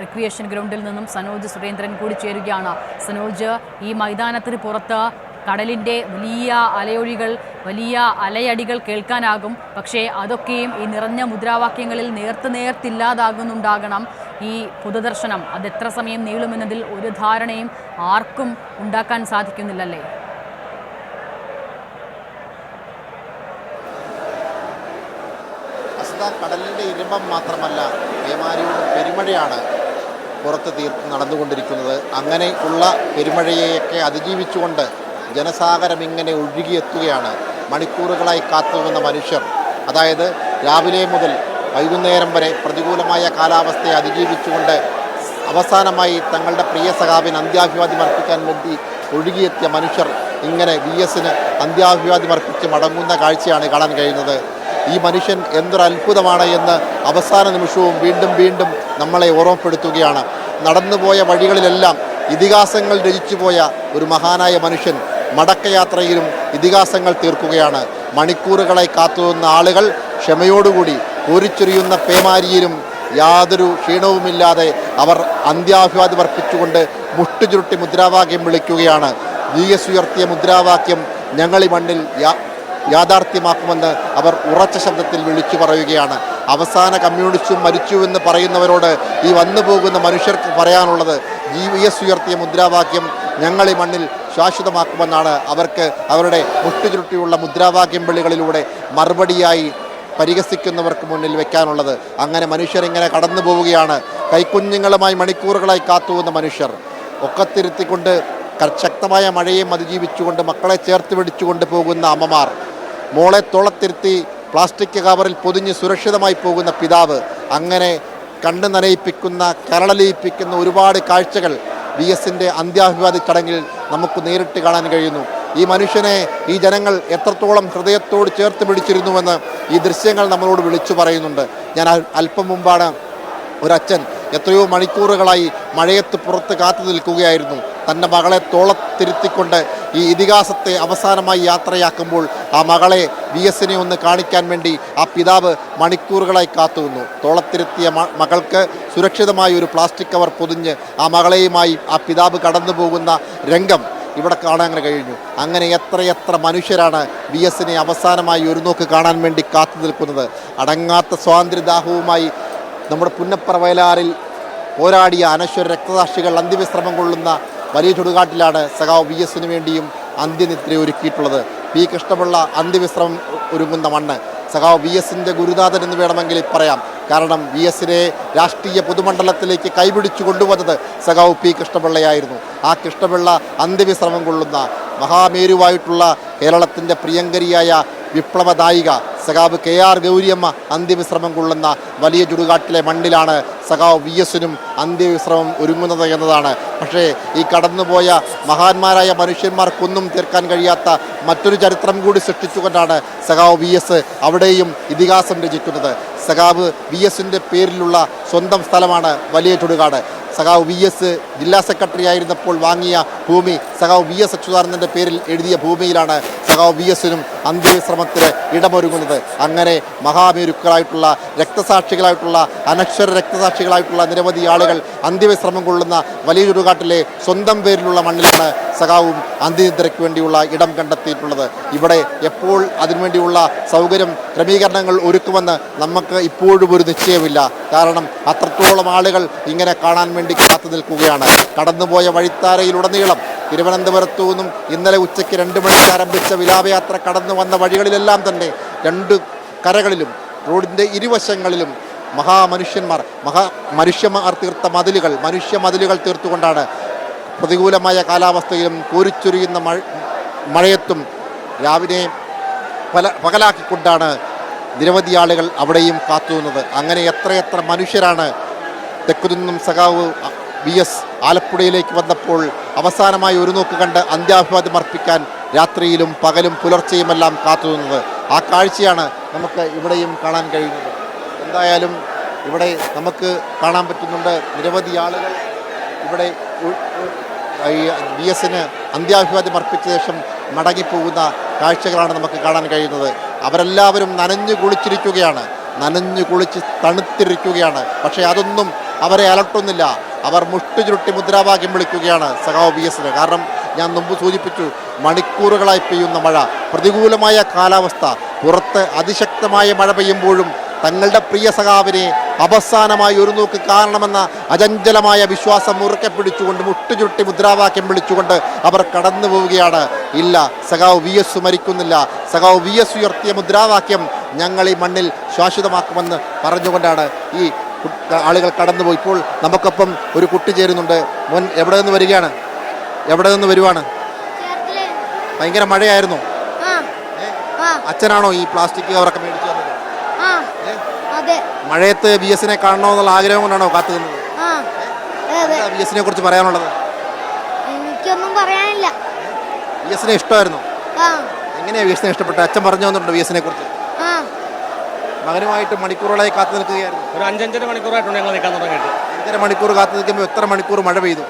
Recreation ഗ്രൗണ്ടിൽ നിന്നും സനോജ് സുരേന്ദ്രൻ കൂടി ചേരുകയാണ്. സനോജ്, ഈ മൈതാനത്തിന് പുറത്ത് കടലിൻ്റെ വലിയ അലയൊഴികൾ, വലിയ അലയടികൾ കേൾക്കാനാകും. പക്ഷേ അതൊക്കെയും ഈ നിറഞ്ഞ മുദ്രാവാക്യങ്ങളിൽ നേർത്തില്ലാതാകുന്നുണ്ടാകണം. ഈ പൊതുദർശനം അതെത്ര സമയം നീളുമെന്നതിൽ ഒരു ധാരണയും ആർക്കും ഉണ്ടാക്കാൻ സാധിക്കുന്നില്ലല്ലേ? കടലിൻ്റെ ഇരമ്പം മാത്രമല്ല, പേമാരിയുടെ പെരുമഴയാണ് പുറത്ത് നടന്നുകൊണ്ടിരിക്കുന്നത്. അങ്ങനെയുള്ള പെരുമഴയെയൊക്കെ അതിജീവിച്ചുകൊണ്ട് ജനസാഗരം ഇങ്ങനെ ഒഴുകിയെത്തുകയാണ്. മണിക്കൂറുകളായി കാത്തുനിന്ന മനുഷ്യർ, അതായത് രാവിലെ മുതൽ വൈകുന്നേരം വരെ പ്രതികൂലമായ കാലാവസ്ഥയെ അതിജീവിച്ചുകൊണ്ട് അവസാനമായി തങ്ങളുടെ പ്രിയ സഖാവിന് അന്ത്യാഭിവാദ്യം അർപ്പിക്കാൻ വേണ്ടി ഒഴുകിയെത്തിയ മനുഷ്യർ ഇങ്ങനെ VS-ന് അന്ത്യാഭിവാദ്യം അർപ്പിച്ച് മടങ്ങുന്ന കാഴ്ചയാണ് കാണാൻ കഴിയുന്നത്. ഈ മനുഷ്യൻ എന്തൊരത്ഭുതമാണ് എന്ന് അവസാന നിമിഷവും വീണ്ടും വീണ്ടും നമ്മളെ ഓർമ്മപ്പെടുത്തുകയാണ്. നടന്നുപോയ വഴികളിലെല്ലാം ഇതിഹാസങ്ങൾ രചിച്ചുപോയ ഒരു മഹാനായ മനുഷ്യൻ മടക്കയാത്രയിലും ഇതിഹാസങ്ങൾ തീർക്കുകയാണ്. മണിക്കൂറുകളായി കാത്തുനിന്ന ആളുകൾ ക്ഷമയോടുകൂടി കോരിച്ചൊരിയുന്ന പേമാരിയിലും യാതൊരു ക്ഷീണവുമില്ലാതെ അവർ അന്ത്യാഭിവാദ്യം അർപ്പിച്ചുകൊണ്ട് മുട്ടുചുരുട്ടി മുദ്രാവാക്യം വിളിക്കുകയാണ്. VS ഉയർത്തിയ മുദ്രാവാക്യം ഞങ്ങളി മണ്ണിൽ യാഥാർത്ഥ്യമാക്കുമെന്ന് അവർ ഉറച്ച ശബ്ദത്തിൽ വിളിച്ചു പറയുകയാണ്. അവസാന കമ്മ്യൂണിസ്റ്റും മരിച്ചുവെന്ന് പറയുന്നവരോട് ഈ വന്നു പോകുന്ന മനുഷ്യർക്ക് പറയാനുള്ളത് VS ഉയർത്തിയ മുദ്രാവാക്യം ഞങ്ങളി മണ്ണിൽ ശാശ്വതമാക്കുമെന്നാണ് അവർക്ക് അവരുടെ മുട്ടുചുരുട്ടിയുള്ള മുദ്രാവാക്യം വിളികളിലൂടെ മറുപടിയായി പരിഹസിക്കുന്നവർക്ക് മുന്നിൽ വെക്കാനുള്ളത്. അങ്ങനെ മനുഷ്യരിങ്ങനെ കടന്നു പോവുകയാണ്. കൈക്കുഞ്ഞുങ്ങളുമായി മണിക്കൂറുകളായി കാത്തുവന്ന മനുഷ്യർ ഒക്കത്തിരുത്തിക്കൊണ്ട് ശക്തമായ മഴയെയും അതിജീവിച്ചുകൊണ്ട് മക്കളെ ചേർത്ത് പിടിച്ചുകൊണ്ട് പോകുന്ന അമ്മമാർ, മോളെ തോളത്തിരുത്തി പ്ലാസ്റ്റിക് കവറിൽ പൊതിഞ്ഞ് സുരക്ഷിതമായി പോകുന്ന പിതാവ്, അങ്ങനെ കണ്ണ് നനയിപ്പിക്കുന്ന കരളലിയിപ്പിക്കുന്ന ഒരുപാട് കാഴ്ചകൾ VS-ൻ്റെ അന്ത്യാഭിവാദ്യ ചടങ്ങിൽ നമുക്ക് നേരിട്ട് കാണാൻ കഴിയുന്നു. ഈ മനുഷ്യനെ ഈ ജനങ്ങൾ എത്രത്തോളം ഹൃദയത്തോട് ചേർത്ത് പിടിച്ചിരുന്നുവെന്ന് ഈ ദൃശ്യങ്ങൾ നമ്മളോട് വിളിച്ചു പറയുന്നുണ്ട്. ഞാൻ അല്പം മുമ്പാണ് ഒരച്ഛൻ എത്രയോ മണിക്കൂറുകളായി മഴയത്ത് പുറത്ത് കാത്തു നിൽക്കുകയായിരുന്നു. തൻ്റെ മകളെ തോളത്തിരുത്തിക്കൊണ്ട് ഈ ഇതിഹാസത്തെ അവസാനമായി യാത്രയാക്കുമ്പോൾ ആ മകളെ VS-നെ ഒന്ന് കാണിക്കാൻ വേണ്ടി ആ പിതാവ് മണിക്കൂറുകളായി കാത്തുനിന്നു. തോളത്തിരുത്തിയ മകൾക്ക് സുരക്ഷിതമായ ഒരു പ്ലാസ്റ്റിക് കവർ പൊതിഞ്ഞ് ആ മകളെയുമായി ആ പിതാവ് കടന്നു പോകുന്ന രംഗം ഇവിടെ കാണാൻ കഴിഞ്ഞു. അങ്ങനെ എത്രയെത്ര മനുഷ്യരാണ് VS-നെ അവസാനമായി ഒരു നോക്ക് കാണാൻ വേണ്ടി കാത്തു നിൽക്കുന്നത്. അടങ്ങാത്ത സ്വാതന്ത്ര്യദാഹവുമായി നമ്മുടെ പുന്നപ്പറ വയലാറിൽ പോരാടിയ അനശ്വര രക്തസാക്ഷികൾ അന്ത്യവിശ്രമം കൊള്ളുന്ന വലിയ ചുടുകാട്ടിലാണ് സഖാവ് VS-ന് വേണ്ടിയും അന്ത്യനിദ്ര ഒരുക്കിയിട്ടുള്ളത്. P. കൃഷ്ണപിള്ള അന്ത്യവിശ്രമം ഒരുങ്ങുന്ന മണ്ണ് സഖാവ് VS-ൻ്റെ ഗുരുനാഥൻ എന്ന് വേണമെങ്കിൽ പറയാം. കാരണം VS-നെ രാഷ്ട്രീയ പൊതുമണ്ഡലത്തിലേക്ക് കൈപിടിച്ചു കൊണ്ടുവന്നത് സഖാവ് P. കൃഷ്ണപിള്ളയായിരുന്നു. ആ കൃഷ്ണപിള്ള അന്ത്യവിശ്രമം കൊള്ളുന്ന മഹാമേരുവായിട്ടുള്ള കേരളത്തിൻ്റെ പ്രിയങ്കരിയായ വിപ്ലവനായിക സഖാവ് KR ഗൗരിയമ്മ അന്ത്യവിശ്രമം കൊള്ളുന്ന വലിയ ചുടുകാട്ടിലെ മണ്ണിലാണ് സഖാവ് VS-നും അന്ത്യവിശ്രമം ഒരുങ്ങുന്നത് എന്നതാണ്. പക്ഷേ ഈ കടന്നുപോയ മഹാന്മാരായ മനുഷ്യന്മാർക്കൊന്നും തീർക്കാൻ കഴിയാത്ത മറ്റൊരു ചരിത്രം കൂടി സൃഷ്ടിച്ചുകൊണ്ടാണ് സഖാവ് VS അവിടെയും ഇതിഹാസം രചിക്കുന്നത്. സഖാവ് VS-ൻ്റെ പേരിലുള്ള സ്വന്തം സ്ഥലമാണ് വലിയ ചുടുകാട്. സഖാവ് VS ജില്ലാ സെക്രട്ടറി ആയിരുന്നപ്പോൾ വാങ്ങിയ ഭൂമി സഖാവ് VS അച്യുതാനന്ദൻ്റെ പേരിൽ എഴുതിയ ഭൂമിയിലാണ് സഖാവ് VS-നും അന്ത്യവിശ്രമത്തിന് ഇടമൊരുങ്ങുന്നത്. അങ്ങനെ മഹാമേരുക്കളായിട്ടുള്ള രക്തസാക്ഷികളായിട്ടുള്ള അനശ്വര രക്തസാക്ഷികളായിട്ടുള്ള നിരവധി ആളുകൾ അന്ത്യവിശ്രമം കൊള്ളുന്ന വലിയ ചുടുകാട്ടിലെ സ്വന്തം പേരിലുള്ള മണ്ണിലാണ് സഖാവും അന്ത്യനിദ്രയ്ക്ക് വേണ്ടിയുള്ള ഇടം കണ്ടെത്തിയിട്ടുള്ളത്. ഇവിടെ എപ്പോൾ അതിനുവേണ്ടിയുള്ള സൗകര്യം ക്രമീകരണങ്ങൾ ഒരുക്കുമെന്ന് നമുക്ക് ഇപ്പോഴും ഒരു നിശ്ചയമില്ല. കാരണം അത്രത്തോളം ആളുകൾ ഇങ്ങനെ കാണാൻ വേണ്ടി കാത്തു നിൽക്കുകയാണ്. കടന്നുപോയ വഴിത്താരയിലുടനീളം തിരുവനന്തപുരത്തു നിന്നും ഇന്നലെ ഉച്ചയ്ക്ക് 2 മണിക്ക് ആരംഭിച്ച വിലാപയാത്ര കടന്നു വന്ന വഴികളിലെല്ലാം തന്നെ 2 കരകളിലും റോഡിൻ്റെ ഇരുവശങ്ങളിലും മനുഷ്യന്മാർ തീർത്ത മനുഷ്യ മതിലുകൾ തീർത്തുകൊണ്ടാണ് പ്രതികൂലമായ കാലാവസ്ഥയിലും കോരിച്ചൊരിയുന്ന മഴയത്തും രാവിലെ പകലാക്കിക്കൊണ്ടാണ് നിരവധി ആളുകൾ അവിടെയും കാത്തുനിന്നത്. അങ്ങനെ എത്രയെത്ര മനുഷ്യരാണ് തെക്കുനിന്നും സഖാവ് VS ആലപ്പുഴയിലേക്ക് വന്നപ്പോൾ അവസാനമായി ഒരു നോക്ക് കണ്ട് അന്ത്യാഭിവാദ്യം അർപ്പിക്കാൻ രാത്രിയിലും പകലും പുലർച്ചയുമെല്ലാം കാത്തുനിന്നത്. ആ കാഴ്ചയാണ് നമുക്ക് ഇവിടെയും കാണാൻ കഴിയുന്നത്. എന്തായാലും ഇവിടെ നമുക്ക് കാണാൻ പറ്റുന്നുണ്ട് നിരവധി ആളുകൾ ഇവിടെ VS-ന് അന്ത്യാഭിവാദ്യം അർപ്പിച്ച ശേഷം മടങ്ങിപ്പോകുന്ന കാഴ്ചകളാണ് നമുക്ക് കാണാൻ കഴിയുന്നത്. അവരെല്ലാവരും നനഞ്ഞു കുളിച്ചിരിക്കുകയാണ്, നനഞ്ഞു കുളിച്ച് തണുത്തിരിക്കുകയാണ്. പക്ഷേ അതൊന്നും അവരെ അലട്ടുന്നില്ല. അവർ മുട്ടു ചുരുട്ടി മുദ്രാവാക്യം വിളിക്കുകയാണ് സഖാവ് VS-ന്. കാരണം ഞാൻ മുമ്പ് സൂചിപ്പിച്ചു, മണിക്കൂറുകളായി പെയ്യുന്ന മഴ, പ്രതികൂലമായ കാലാവസ്ഥ, പുറത്ത് അതിശക്തമായ മഴ പെയ്യുമ്പോഴും തങ്ങളുടെ പ്രിയ സഖാവിനെ അവസാനമായി ഒരു നോക്ക് കാണണമെന്ന അചഞ്ചലമായ വിശ്വാസം മുറുക്കെ പിടിച്ചുകൊണ്ട് മുട്ടുചുരുട്ടി മുദ്രാവാക്യം വിളിച്ചുകൊണ്ട് അവർ കടന്നു പോവുകയാണ്. ഇല്ല, സഖാവ് VS മരിക്കുന്നില്ല. സഖാവ് VS ഉയർത്തിയ മുദ്രാവാക്യം ഞങ്ങൾ ഈ മണ്ണിൽ ശാശ്വതമാക്കുമെന്ന് പറഞ്ഞുകൊണ്ടാണ് ഈ ആളുകൾ കടന്നുപോയി. ഇപ്പോൾ നമുക്കൊപ്പം ഒരു കുട്ടി ചേരുന്നുണ്ട്. മോൻ എവിടെ നിന്ന് വരികയാണ്? എവിടെ നിന്ന് വരുവാണ്? ഭയങ്കര മഴയായിരുന്നു. അച്ഛനാണോ ഈ പ്ലാസ്റ്റിക് കവറൊക്കെ മേടിച്ചു തന്നത്? മഴയത്ത് VS-നെ കാണണമെന്നുള്ള ആഗ്രഹം കൊണ്ടാണോ കാത്തു നിന്നത്? VS-നെ കുറിച്ച് പറയാനുള്ളത്? എനിക്കൊന്നും പറയാനില്ല. VS-നെ ഇഷ്ടമായിരുന്നു? എങ്ങനെയാ VS-നെ ഇഷ്ടപ്പെട്ടത്? അച്ഛൻ പറഞ്ഞു തന്നിട്ടുണ്ടോ VS-നെ കുറിച്ച്? മകനുമായിട്ട് മണിക്കൂറുകളായി കാത്തു നിൽക്കുകയായിരുന്നു. ഒരു 5-5.5 മണിക്കൂറായിട്ടുണ്ട് ഞങ്ങൾ നിൽക്കാൻ തുടങ്ങിയിട്ട്. 5.5 മണിക്കൂർ കാത്തു നിൽക്കുമ്പോൾ എത്ര മണിക്കൂർ മഴ പെയ്തു?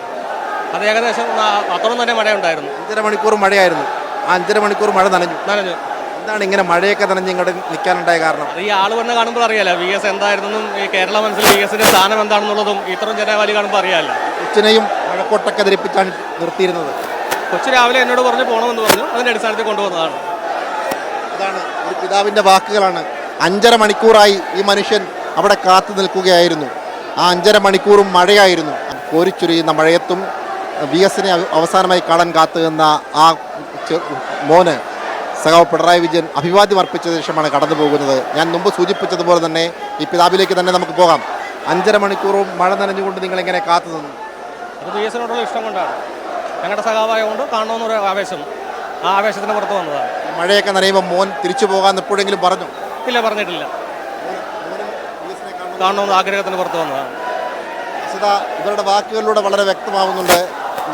അത് ഏകദേശം അത്രയും തന്നെ മഴയുണ്ടായിരുന്നു. 5.5 മണിക്കൂർ മഴയായിരുന്നു. ആ 5.5 മണിക്കൂർ മഴ നനഞ്ഞു. എന്താണ് ഇങ്ങനെ മഴയൊക്കെ നനഞ്ഞ് ഇങ്ങോട്ട് നിൽക്കാനുണ്ടായ കാരണം? ഈ ആള് വന്ന് കാണുമ്പോൾ അറിയാലോ VS എന്തായിരുന്നെന്നും ഈ കേരള മനസ്സിൽ VS-ന്റെ സ്ഥാനം എന്താണെന്നുള്ളതും ഇത്രയും ജനവാലി കാണുമ്പോൾ അറിയാമല്ലോ. കൊച്ചിനെയും മഴക്കോട്ടൊക്കെ ധരിപ്പിച്ചാണ് നിർത്തിയിരുന്നത്. കൊച്ചു രാവിലെ എന്നോട് പറഞ്ഞു പോകണമെന്ന് പറഞ്ഞു. അതിൻ്റെ അടിസ്ഥാനത്തിൽ കൊണ്ടുവന്നതാണ്. അതാണ് ഒരു പിതാവിൻ്റെ വാക്കുകളാണ്. 5.5 മണിക്കൂറായി ഈ മനുഷ്യൻ അവിടെ കാത്തു നിൽക്കുകയായിരുന്നു. ആ 5.5 മണിക്കൂറും മഴയായിരുന്നു. കോരിച്ചൊരിയുന്ന മഴയത്തും VS-നെ അവസാനമായി കാണാൻ കാത്തു നിന്ന ആ മോന് സഖാവ് പിണറായി വിജയൻ അഭിവാദ്യം അർപ്പിച്ച ശേഷമാണ് കടന്നു പോകുന്നത്. ഞാൻ മുമ്പ് സൂചിപ്പിച്ചതുപോലെ തന്നെ ഈ പിതാവിലേക്ക് തന്നെ നമുക്ക് പോകാം. 5.5 മണിക്കൂറും മഴ നനഞ്ഞുകൊണ്ട് നിങ്ങൾ എങ്ങനെ കാത്തു നിന്നു? അത് VS-നോടുള്ള ഇഷ്ടം കൊണ്ടാണ്. ഞങ്ങളുടെ സഖാവായതുകൊണ്ട് കാണണമെന്നൊരു ആവേശം, ആ ആവേശത്തിന് പുറത്ത് വന്നതാണ്. മഴയൊക്കെ നനയുമ്പോൾ മോൻ തിരിച്ചു പോകാൻ എപ്പോഴെങ്കിലും പറഞ്ഞു? ഇല്ല, പറഞ്ഞിട്ടില്ല. കാണണമെന്ന് ആഗ്രഹത്തിന് പുറത്ത് വന്നതാണ്. ഇവരുടെ വാക്കുകളിലൂടെ വളരെ വ്യക്തമാവുന്നുണ്ട്.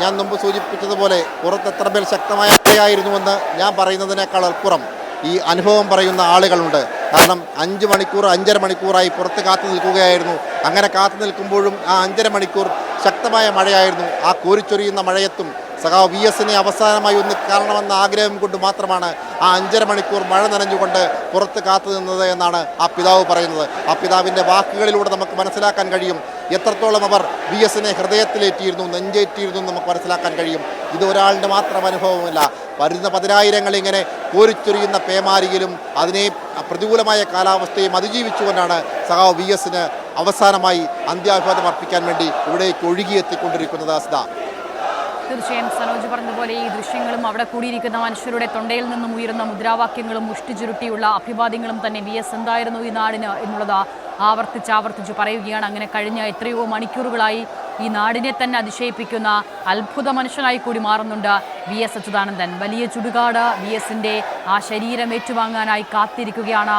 ഞാൻ മുമ്പ് സൂചിപ്പിച്ചതുപോലെ പുറത്ത് എത്ര മേൽ ശക്തമായ മഴയായിരുന്നുവെന്ന് ഞാൻ പറയുന്നതിനേക്കാൾ അപ്പുറം ഈ അനുഭവം പറയുന്ന ആളുകളുണ്ട്. കാരണം 5 മണിക്കൂർ 5.5 മണിക്കൂറായി പുറത്ത് കാത്തു നിൽക്കുകയായിരുന്നു. അങ്ങനെ കാത്തു നിൽക്കുമ്പോഴും ആ 5.5 മണിക്കൂർ ശക്തമായ മഴയായിരുന്നു. ആ കോരിച്ചൊരിയുന്ന മഴയത്തും സഖാവ് VS-നെ അവസാനമായി ഒന്ന് കാണണമെന്ന ആഗ്രഹം കൊണ്ട് മാത്രമാണ് ആ 5.5 മണിക്കൂർ മഴ നനഞ്ഞുകൊണ്ട് പുറത്ത് കാത്തു നിന്നത് എന്നാണ് ആ പിതാവ് പറയുന്നത്. ആ പിതാവിൻ്റെ വാക്കുകളിലൂടെ നമുക്ക് മനസ്സിലാക്കാൻ കഴിയും എത്രത്തോളം അവർ VS-നെ ഹൃദയത്തിലേറ്റിയിരുന്നു, നെഞ്ചേറ്റിയിരുന്നു എന്ന് നമുക്ക് മനസ്സിലാക്കാൻ കഴിയും. ഇത് ഒരാളുടെ മാത്രം അനുഭവമല്ല. വരുന്ന 10,000 ഇങ്ങനെ കോരിച്ചൊരിയുന്ന പേമാരിയിലും അതിനെ പ്രതികൂലമായ കാലാവസ്ഥയും അതിജീവിച്ചുകൊണ്ടാണ് സഖാവ് VS-ന് അവസാനമായി അന്ത്യാഭിവാദം അർപ്പിക്കാൻ വേണ്ടി ഇവിടേക്ക് ഒഴുകിയെത്തിക്കൊണ്ടിരിക്കുന്നത്. അസ്ത തീർച്ചയായും സനോജ് പറഞ്ഞതുപോലെ ഈ ദൃശ്യങ്ങളും അവിടെ കൂടിയിരിക്കുന്ന മനുഷ്യരുടെ തൊണ്ടയിൽ നിന്നും ഉയരുന്ന മുദ്രാവാക്യങ്ങളും മുഷ്ടിചുരുട്ടിയുള്ള അഭിവാദ്യങ്ങളും തന്നെ VS എന്തായിരുന്നു ഈ നാടിന് എന്നുള്ളത് ആവർത്തിച്ച് പറയുകയാണ്. അങ്ങനെ കഴിഞ്ഞ എത്രയോ മണിക്കൂറുകളായി ഈ നാടിനെ തന്നെ അതിശയിപ്പിക്കുന്ന അത്ഭുത മനുഷ്യനായി കൂടി മാറുന്നുണ്ട് VS അച്യുതാനന്ദൻ. വലിയ ചുടുകാട് VS-ന്റെ ആ ശരീരം ഏറ്റുവാങ്ങാനായി കാത്തിരിക്കുകയാണ്.